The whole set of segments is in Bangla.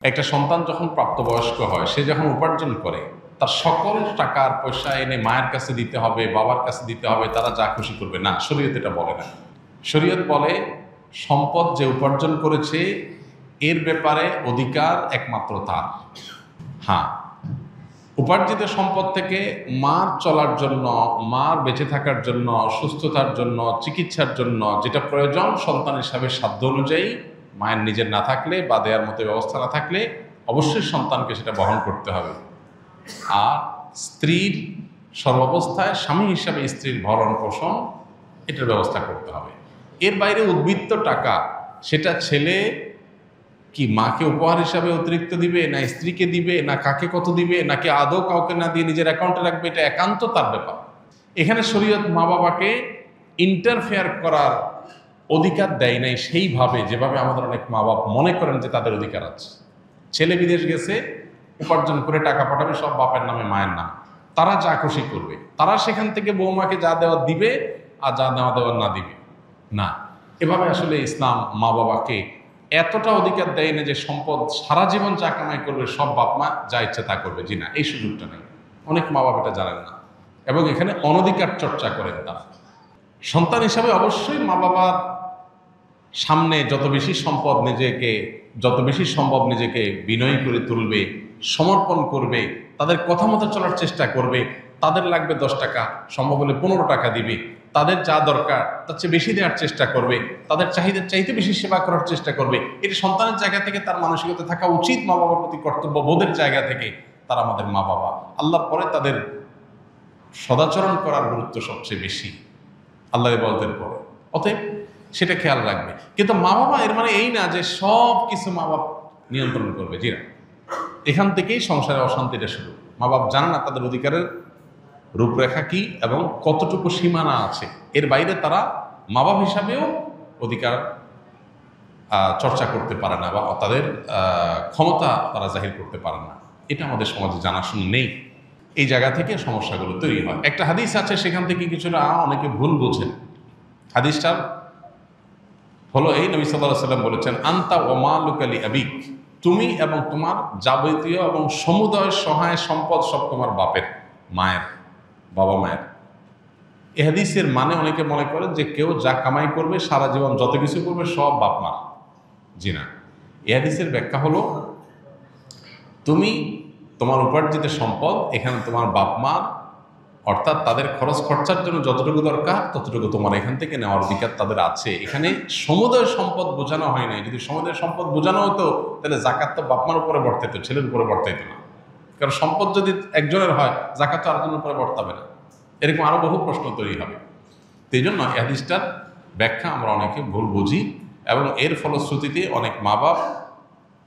একটা সন্তান যখন প্রাপ্তবয়স্ক হয়, সে যখন উপার্জন করে, তার সকল টাকার পয়সা এনে মায়ের কাছে দিতে হবে, বাবার কাছে দিতে হবে, তারা যা খুশি করবে না। শরীয়ত এটা বলে না। শরীয়ত বলে সম্পদ যে উপার্জন করেছে এর ব্যাপারে অধিকার একমাত্র তার। হ্যাঁ, উপার্জিত সম্পদ থেকে মার চলার জন্য, মার বেঁচে থাকার জন্য, সুস্থতার জন্য, চিকিৎসার জন্য যেটা প্রয়োজন সন্তান হিসাবে সাধ্য অনুযায়ী, মায়ের নিজের না থাকলে বা দেওয়ার মতো ব্যবস্থা না থাকলে অবশ্যই সন্তানকে সেটা বহন করতে হবে। আর স্ত্রীর সর্বাবস্থায় স্বামী হিসাবে স্ত্রীর ভরণ পোষণ এটার ব্যবস্থা করতে হবে। এর বাইরে উদ্বৃত্ত টাকা সেটা ছেলে কি মাকে উপহার হিসাবে অতিরিক্ত দিবে, না স্ত্রীকে দিবে, না কাকে কত দিবে, নাকি আদৌ কাউকে না দিয়ে নিজের অ্যাকাউন্টে রাখবে, এটা একান্ত তার ব্যাপার। এখানে শরীয়ত মা বাবাকে ইন্টারফেয়ার করার অধিকার দেয় নাই সেইভাবে যেভাবে আমাদের অনেক মা বাবা মনে করেন যে তাদের অধিকার আছে। ছেলে বিদেশ গেছে, উপার্জন করে টাকা পাঠাবে সব বাপের নামে মায়ের নাম, তারা যা খুশি করবে, তারা সেখান থেকে বৌমাকে যা দেওয়া দিবে আর যা নেওয়া দেওয়ার না দিবে না। এভাবে আসলে ইসলাম মা বাবাকে এতটা অধিকার দেয় না যে সম্পদ সারা জীবন যা কামাই করবে সব বাপ মা যা ইচ্ছে তা করবে। জি না, এই সুযোগটা নেই। অনেক মা বাবা এটা জানেন না এবং এখানে অনধিকার চর্চা করেন তারা। সন্তান হিসাবে অবশ্যই মা বাবার সামনে যত বেশি সম্পদ নিজেকে, যত বেশি সম্ভব নিজেকে বিনয়ী করে তুলবে, সমর্পণ করবে, তাদের কথা মতো চলার চেষ্টা করবে। তাদের লাগবে 10 টাকা, সম্ভব হলে 15 টাকা দিবে। তাদের যা দরকার তার চেয়ে বেশি দেওয়ার চেষ্টা করবে, তাদের চাহিদার চাইতে বেশি সেবা করার চেষ্টা করবে। এটা সন্তানের জায়গা থেকে তার মানসিকতা থাকা উচিত। মা বাবার প্রতি কর্তব্য বোধের জায়গা থেকে তারা আমাদের মা বাবা। আল্লাহর পরে তাদের সদাচরণ করার গুরুত্ব সবচেয়ে বেশি আল্লাহর ইবাদতের পরে। অতএব সেটা খেয়াল রাখবে। কিন্তু মা বাবা এর মানে এই না যে সব কিছু মা বাপ নিয়ন্ত্রণ করবে। জি না, এখান থেকেই সংসারে অশান্তিটা শুরু। মা বাপ জানে না তাদের অধিকারের রূপরেখা কি এবং কতটুকু সীমানা আছে। এর বাইরে তারা মা বাপ হিসাবেও অধিকার চর্চা করতে পারে না বা তাদের ক্ষমতা তারা জাহির করতে পারে না। এটা আমাদের সমাজে জানাশোনা নেই। এই জায়গা থেকে সমস্যাগুলো তৈরি হয়। একটা হাদিস আছে, সেখান থেকে কিছুটা অনেকে ভুল বোঝেন। হাদিসটার হলো এই, নবী সাল্লাল্লাহু আলাইহি ওয়াসাল্লাম বলেছেন, আনতা ওয়া মালুকা লি আবিক, তুমি এবং তোমার যাবতীয় এবং সমুদয় সহায় সম্পদ সব তোমার বাপের, মায়ের, বাবা মায়ের। এই হাদিসের মানে অনেকে মনে করেন যে কেউ যা কামাই করবে সারা জীবন যত কিছু করবে সব বাপ মার। জি না, এই হাদিসের ব্যাখ্যা হলো তুমি তোমার উপার্জিত সম্পদ এখানে তোমার বাপ মা, অর্থাৎ তাদের খরচ খরচার জন্য যতটুকু দরকার ততটুকু তোমার এখান থেকে নেওয়ার অধিকার তাদের আছে। এখানে সমুদয় সম্পদ বোঝানো হয় নাই। যদি সমুদয় সম্পদ বোঝানো হতো তাহলে জাকাত তো বাপমার উপরে বর্তাইতো, ছেলের উপরে বর্তাইতো না। কারণ সম্পদ যদি একজনের হয়, জাকাত তো আরেকজনের উপরে বর্তাবে না। এরকম আরো বহু প্রশ্ন তৈরি হবে। তো এই জন্য হাদিসটার ব্যাখ্যা আমরা অনেকে ভুল বুঝি এবং এর ফলশ্রুতিতে অনেক মা বাপ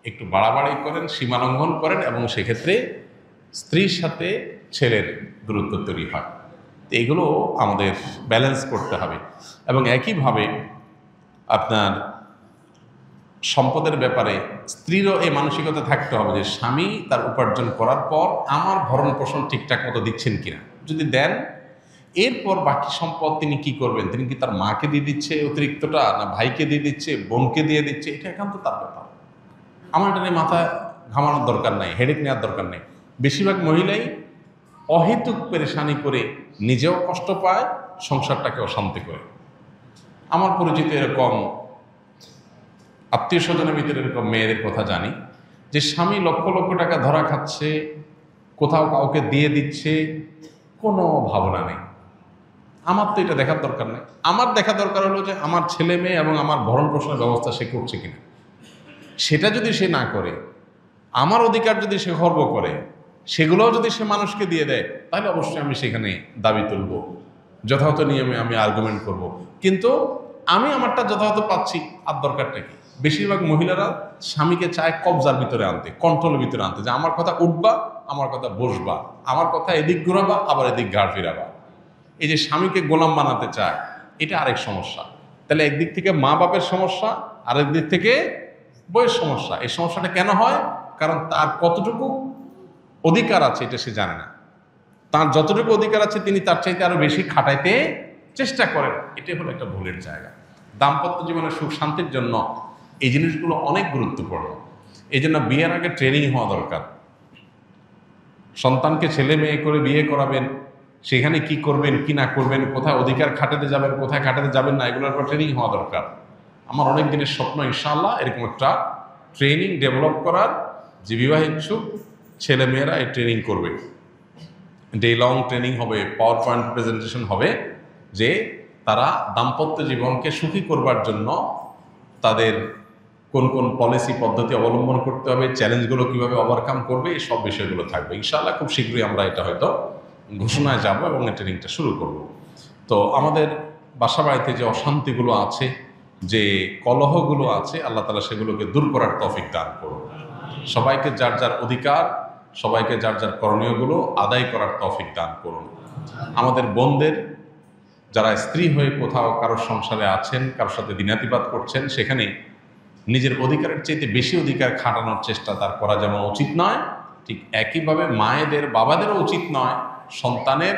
একটু বাড়াবাড়ি করেন, সীমালঙ্ঘন করেন এবং সেক্ষেত্রে স্ত্রীর সাথে ছেলের দূরত্ব তৈরি হয়। তো এগুলো আমাদের ব্যালেন্স করতে হবে। এবং একইভাবে আপনার সম্পদের ব্যাপারে স্ত্রীরও এই মানসিকতা থাকতে হবে যে স্বামী তার উপার্জন করার পর আমার ভরণ পোষণ ঠিকঠাক মতো দিচ্ছেন কিনা। যদি দেন, এরপর বাকি সম্পদ তিনি কি করবেন, তিনি কি তার মাকে দিয়ে দিচ্ছে অতিরিক্তটা, না ভাইকে দিয়ে দিচ্ছে, বোনকে দিয়ে দিচ্ছে, এটা একান্ত তার ব্যাপার। আমার এটা নিয়ে মাথা ঘামানোর দরকার নাই, হেডেক নেওয়ার দরকার নেই। বেশিরভাগ মহিলাই অহেতুক পেরেশানি করে নিজেও কষ্ট পায়, সংসারটাকে অশান্তি করে। আমার পরিচিত এরকম আত্মীয় স্বজনের ভিতরে এরকম মেয়েদের কথা জানি যে স্বামী লক্ষ লক্ষ টাকা ধরা খাচ্ছে, কোথাও কাউকে দিয়ে দিচ্ছে, কোনো ভাবনা নেই। আমার তো এটা দেখার দরকার নেই। আমার দেখা দরকার হলো যে আমার ছেলে মেয়ে এবং আমার ভরণ পোষণের ব্যবস্থা সে করছে কিনা। সেটা যদি সে না করে, আমার অধিকার যদি সে খর্ব করে, সেগুলোও যদি সে মানুষকে দিয়ে দেয়, তাহলে অবশ্যই আমি সেখানে দাবি তুলব, যথাযথ নিয়মে আমি আর্গুমেন্ট করব। কিন্তু আমি আমারটা যথাযথ পাচ্ছি, আর দরকারটা কি? বেশিরভাগ মহিলারা স্বামীকে চায় কবজার ভিতরে আনতে, কন্ট্রোলের ভিতরে আনতে, যে আমার কথা উঠবা, আমার কথা বসবা, আমার কথা এদিক ঘুরাবা, আবার এদিক ঘাড় ফিরাবা। এই যে স্বামীকে গোলাম বানাতে চায়, এটা আরেক সমস্যা। তাহলে একদিক থেকে মা বাপের সমস্যা, আরেক দিক থেকে বইয়ের সমস্যা। এই সমস্যাটা কেন হয়? কারণ তার কতটুকু অধিকার আছে এটা সে জানে না। তার যতটুকু অধিকার আছে তিনি তার চাইতে আরো বেশি খাটাইতে চেষ্টা করেন। এটাই হলো একটা ভুলের জায়গা। দাম্পত্য জীবনের সুখ শান্তির জন্য এই জিনিসগুলো অনেক গুরুত্বপূর্ণ। এই জন্য বিয়ের আগে ট্রেনিং হওয়া দরকার। সন্তানকে ছেলে মেয়ে করে বিয়ে করাবেন, সেখানে কি করবেন কি না করবেন, কোথায় অধিকার খাটাতে যাবেন কোথায় খাটাতে যাবেন না, এগুলোর উপর ট্রেনিং হওয়া দরকার। আমার অনেক দিনের স্বপ্ন ইনশাআল্লাহ এরকম একটা ট্রেনিং ডেভেলপ করার, যে বিবাহ ইচ্ছুক ছেলে মেয়েরা এই ট্রেনিং করবে। ডে লং ট্রেনিং হবে, পাওয়ার পয়েন্ট প্রেজেন্টেশন হবে, যে তারা দাম্পত্য জীবনকে সুখী করবার জন্য তাদের কোন কোন পলিসি পদ্ধতি অবলম্বন করতে হবে, চ্যালেঞ্জগুলো কীভাবে ওভারকাম করবে, এই সব বিষয়গুলো থাকবে ইনশাআল্লাহ। খুব শীঘ্রই আমরা এটা হয়তো ঘোষণায় যাব এবং এই ট্রেনিংটা শুরু করব। তো আমাদের বাসা বাড়িতে যে অশান্তিগুলো আছে, যে কলহগুলো আছে, আল্লাহ তাআলা সেগুলোকে দূর করার তৌফিক দান করুন। সবাইকে যার যার অধিকার, সবাইকে যার যার করণীয়গুলো আদায় করার তৌফিক দান করুন। আমাদের বোনদের যারা স্ত্রী হয়ে কোথাও কারোর সংসারে আছেন, কারোর সাথে দিনাতিপাত করছেন, সেখানে নিজের অধিকারের চাইতে বেশি অধিকার খাটানোর চেষ্টা তার করা যেমন উচিত নয়, ঠিক একইভাবে মায়েদের বাবাদেরও উচিত নয় সন্তানের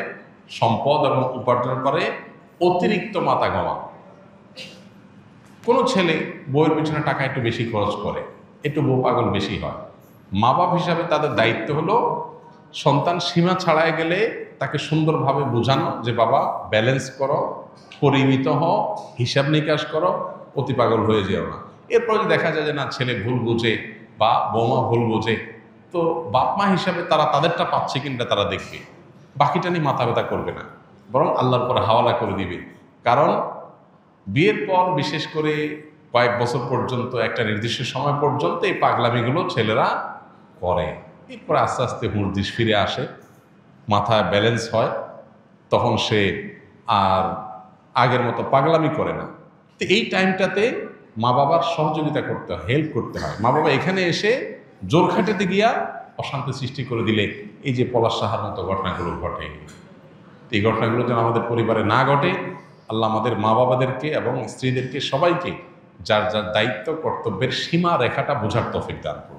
সম্পদ এবং উপার্জন করে অতিরিক্ত মাথা গমা। কোনো ছেলে বউয়ের পিছনে টাকা একটু বেশি খরচ করে, একটু বউ পাগল বেশি হয়। মা বাপ হিসাবে তাদের দায়িত্ব হলো সন্তান সীমা ছাড়ায় গেলে তাকে সুন্দরভাবে বোঝানো যে বাবা ব্যালেন্স করো, পরিমিত হও, হিসাব নিকাশ করো, অতি পাগল হয়ে যেও না। এরপর যদি দেখা যায় যে না ছেলে ভুল বুঝে বা বৌমা ভুল বোঝে, তো বাপ মা হিসাবে তারা তাদেরটা পাচ্ছে কিনা তারা দেখবে, বাকিটা নিয়ে মাথা ব্যথা করবে না, বরং আল্লাহর পরে হাওয়ালা করে দিবে। কারণ বিয়ের পর বিশেষ করে কয়েক বছর পর্যন্ত, একটা নির্দিষ্ট সময় পর্যন্ত এই পাগলামিগুলো ছেলেরা করে। এরপরে আস্তে আস্তে হুঁশ ফিরে আসে, মাথায় ব্যালেন্স হয়, তখন সে আর আগের মতো পাগলামি করে না। তো এই টাইমটাতে মা বাবার সহযোগিতা করতে হয়, হেল্প করতে হয়। মা বাবা এখানে এসে জোর খাটাতে গিয়া অশান্তি সৃষ্টি করে দিলে এই যে পলাশ সাহার মতো ঘটনাগুলো ঘটে, এই ঘটনাগুলো যেন আমাদের পরিবারে না ঘটে, আল্লাহ আমাদের মা বাবাদেরকে এবং স্ত্রীদেরকে সবাইকে যার যার দায়িত্ব কর্তব্যের সীমা রেখাটা বোঝার তৌফিক দান করুন।